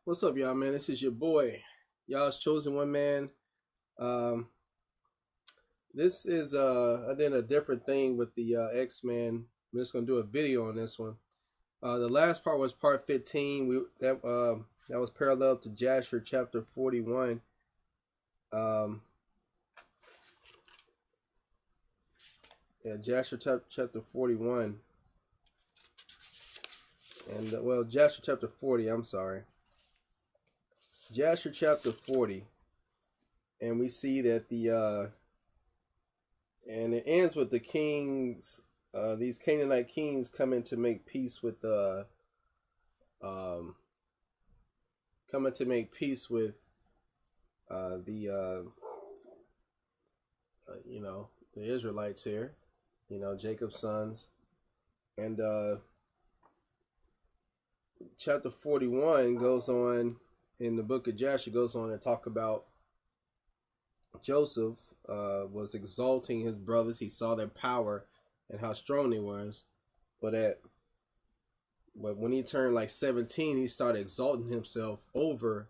What's up, y'all, man? This is your boy, y'all's chosen one man. Um, this is I did a different thing with the X-Men. I'm just gonna do a video on this one. The last part was part 15. That was parallel to Jasher chapter 41. Um, Jasher chapter 41, and Jasher chapter 40. I'm sorry, Jasher chapter 40, and we see that and it ends with the kings, these Canaanite kings coming to make peace with um, the the Israelites here, Jacob's sons, and chapter 41 goes on in the book of Jasher, goes on to talk about Joseph was exalting his brothers. He saw their power and how strong they was, but when he turned like 17, he started exalting himself over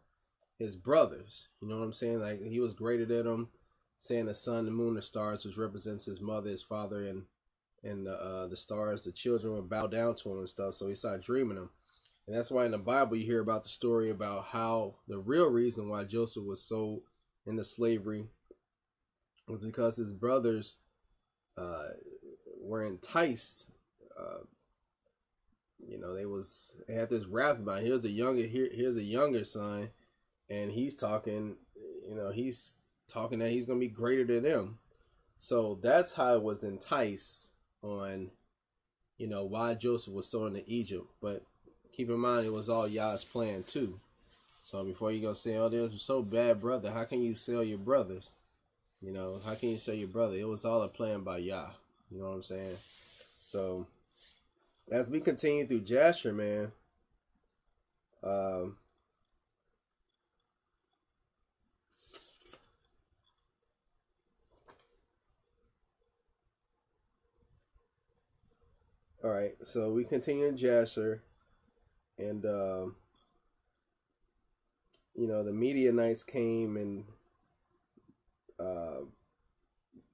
his brothers. You know what I'm saying? Like he was greater than them, saying the sun, the moon, the stars, which represents his mother, his father, and the stars, the children would bow down to him and stuff. So he started dreaming them, and that's why in the Bible you hear about the story about how the real reason why Joseph was sold into slavery was because his brothers were enticed. They had this wrath about it. Here's a younger son, and he's talking that he's gonna be greater than them. So that's how it was enticed on, why Joseph was sold into Egypt. But keep in mind, it was all Yah's plan too. So before you go say, "Oh, there's so bad, brother," how can you sell your brothers? How can you sell your brother? It was all a plan by Yah. You know what I'm saying? So as we continue through Jasher, man, all right, so we continue in Jasher, and the Midianites came and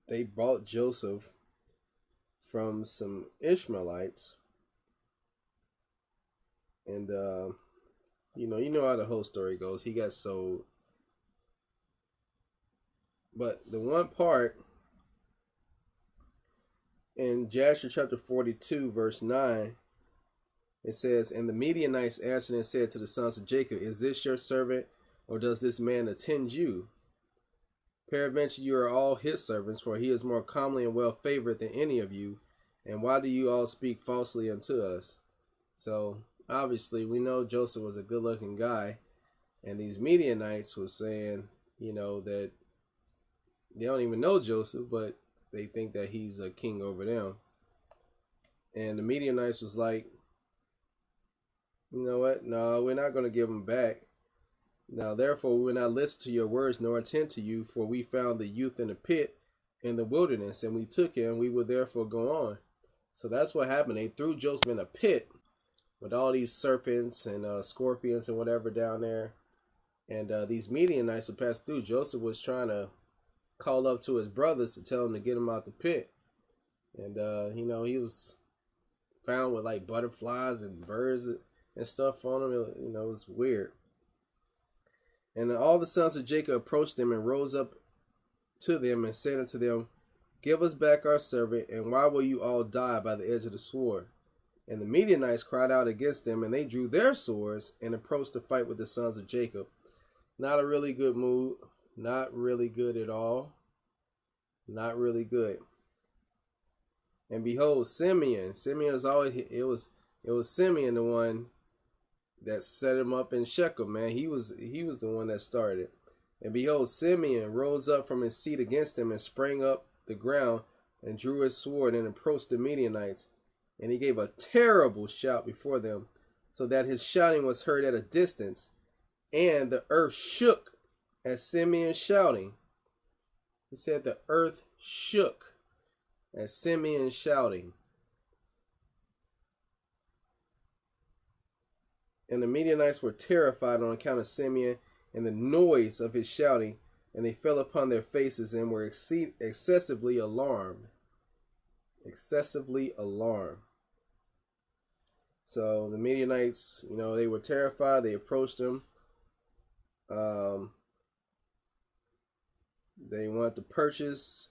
they bought Joseph from some Ishmaelites, and you know how the whole story goes. He got sold, but the one part in Jasher chapter 42 verse 9, it says, "And the Midianites answered and said to the sons of Jacob, Is this your servant, or does this man attend you? Peradventure you are all his servants, for he is more comely and well favored than any of you. And why do you all speak falsely unto us?" So obviously we know Joseph was a good looking guy, and these Midianites were saying, that they don't even know Joseph, but they think that he's a king over them. And the Midianites was like, "You know what? No, we're not going to give him back. Now, therefore, we will not listen to your words nor attend to you, for we found the youth in the pit in the wilderness, and we took him. We will therefore go on." So that's what happened. They threw Joseph in a pit with all these serpents and scorpions and whatever down there. And these Midianites would pass through. Joseph was trying to call up to his brothers to tell them to get him out the pit. And, he was found with like butterflies and birds and stuff on him. It was weird. And all the sons of Jacob approached them and rose up to them and said unto them, "Give us back our servant, and why will you all die by the edge of the sword?" And the Midianites cried out against them, and they drew their swords and approached to fight with the sons of Jacob. Not a really good mood. Not really good at all. Not really good. And behold, Simeon is always, it was Simeon, the one that set him up in Shechem, man. He was the one that started. And behold, Simeon rose up from his seat against him and sprang up the ground and drew his sword and approached the Midianites. And he gave a terrible shout before them, so that his shouting was heard at a distance, and the earth shook at Simeon's shouting. He said the earth shook at Simeon's shouting. And the Midianites were terrified on account of Simeon and the noise of his shouting, and they fell upon their faces and were excessively alarmed. Excessively alarmed. So the Midianites, they were terrified. They approached him. They wanted to purchase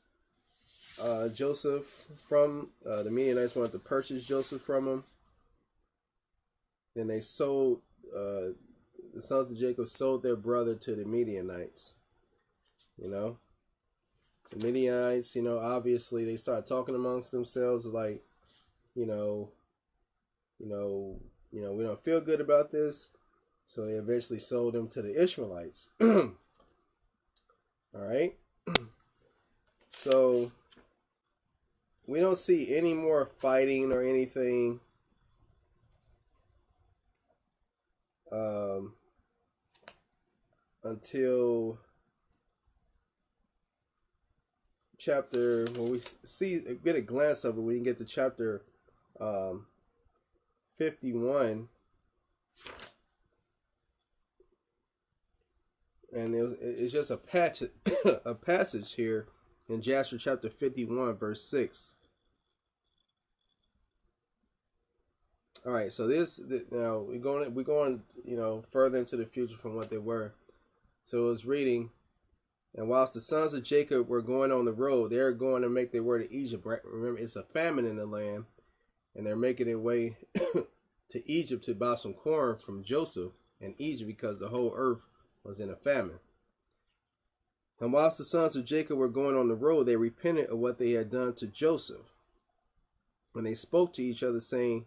Joseph from the Midianites wanted to purchase Joseph from him. Then they sold the sons of Jacob sold their brother to the Midianites. The Midianites, obviously they start talking amongst themselves like, we don't feel good about this. So they eventually sold him to the Ishmaelites. All right. So we don't see any more fighting or anything. Until chapter, when we get a glance of it, we can get to chapter 51. And it's just a passage here in Jasher chapter 51, verse 6. All right, so now we're going further into the future from what they were. So it was reading, and whilst the sons of Jacob were going on the road, they're going to make their way to Egypt. Remember, it's a famine in the land, and they're making their way to Egypt to buy some corn from Joseph in Egypt because the whole earth was in a famine. And whilst the sons of Jacob were going on the road, they repented of what they had done to Joseph. And they spoke to each other, saying,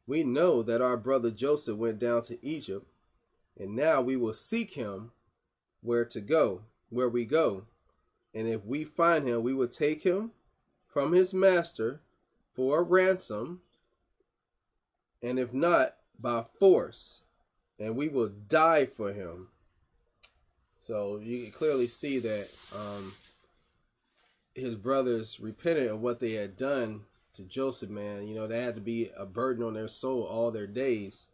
"We know that our brother Joseph went down to Egypt, and now we will seek him where we go. And if we find him, we will take him from his master for a ransom, and if not, by force, and we will die for him." So you can clearly see that his brothers repented of what they had done to Joseph, man. They had to be a burden on their soul all their days.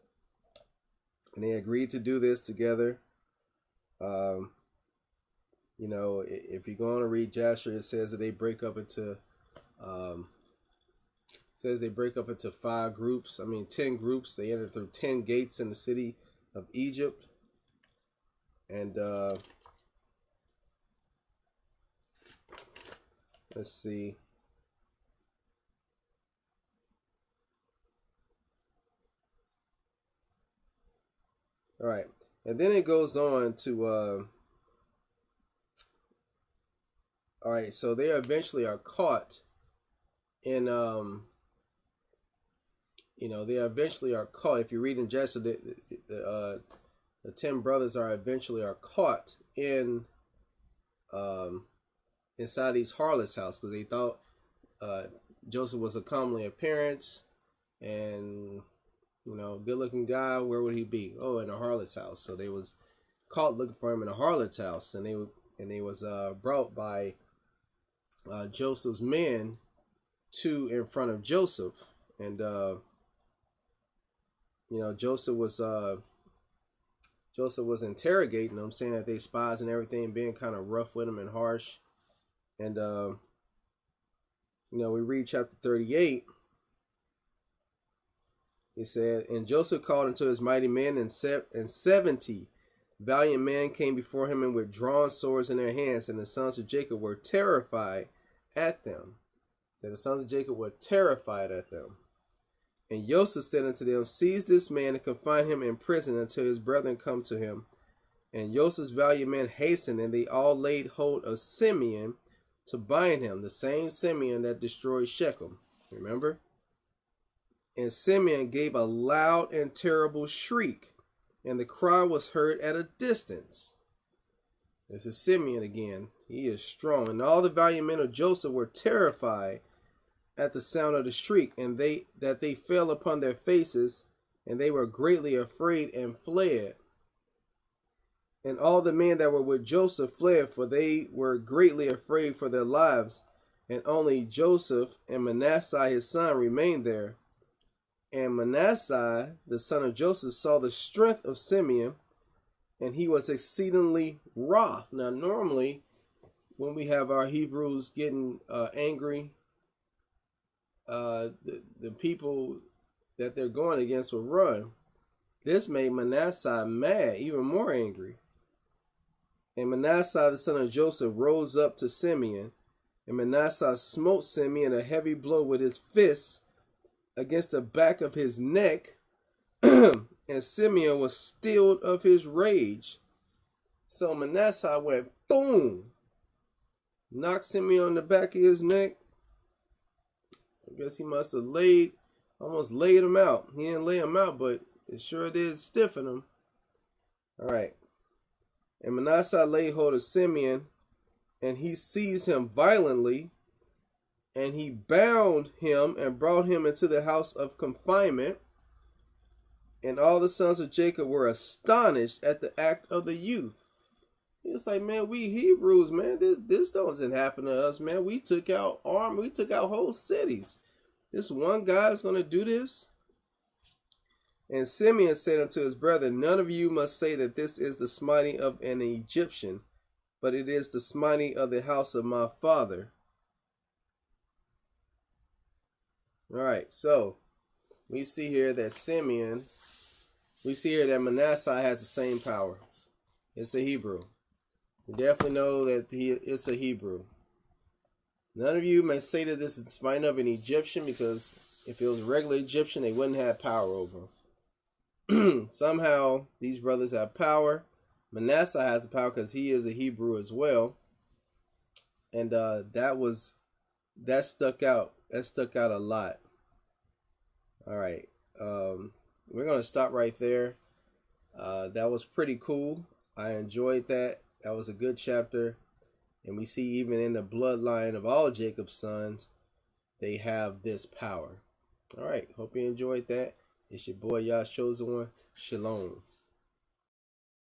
And they agreed to do this together. If you're going to read Jasher, it says that they break up into 5 groups. 10 groups. They entered through 10 gates in the city of Egypt. And let's see. All right. And then it goes on to all right, so they eventually are caught in they eventually are caught. If you read in Jasher, the 10 brothers are caught in inside these harlots' house because they thought Joseph was a comely appearance and good looking guy. Where would he be? Oh, in a harlot's house. So they was caught looking for him in a harlot's house, and they was brought by Joseph's men in front of Joseph, and Joseph was interrogating them, saying that they spies and everything, being kind of rough with them and harsh. And we read chapter 38. It said, "And Joseph called unto his mighty men, and 70 valiant men came before him, and with drawn swords in their hands, and the sons of Jacob were terrified at them." So the sons of Jacob were terrified at them. "And Joseph said unto them, Seize this man and confine him in prison until his brethren come to him. And Joseph's valiant men hastened, and they all laid hold of Simeon to bind him," the same Simeon that destroyed Shechem. Remember? "And Simeon gave a loud and terrible shriek, and the cry was heard at a distance." This is Simeon again. He is strong. "And all the valiant men of Joseph were terrified at the sound of the shriek, and they fell upon their faces, and they were greatly afraid and fled. And all the men that were with Joseph fled, for they were greatly afraid for their lives. And only Joseph and Mannaseh his son remained there. And Mannaseh, the son of Joseph, saw the strength of Simeon, and he was exceedingly wroth. Now, normally, when we have our Hebrews getting angry, the people that they're going against will run. This made Mannaseh mad, even more angry. And Mannaseh, the son of Joseph, rose up to Simeon, and Mannaseh smote Simeon a heavy blow with his fist against the back of his neck, and Simeon was stilled of his rage. So Mannaseh went boom, knocked Simeon on the back of his neck. I guess he must have almost laid him out. He didn't lay him out, but it sure did stiffen him. All right. And Mannaseh laid hold of Simeon, and he seized him violently, and he bound him and brought him into the house of confinement. And all the sons of Jacob were astonished at the act of the youth. It's like, man, we Hebrews, man, this doesn't happen to us, man. We took out we took out whole cities. This one guy is going to do this? And Simeon said unto his brethren, none of you must say that this is the smiting of an Egyptian, but it is the smiting of the house of my father. All right, so we see here that Mannaseh has the same power. It's a Hebrew. We definitely know that it's a Hebrew. None of you may say that this is the smiting of an Egyptian, because if it was a regular Egyptian, they wouldn't have power over him. Somehow these brothers have power. Mannaseh has the power because he is a Hebrew as well, and that stuck out. That stuck out a lot. All right, we're gonna stop right there. That was pretty cool. I enjoyed that. That was a good chapter, and we see even in the bloodline of all Jacob's sons, they have this power. All right, hope you enjoyed that. It's your boy, Yah's Chosen One. Shalom.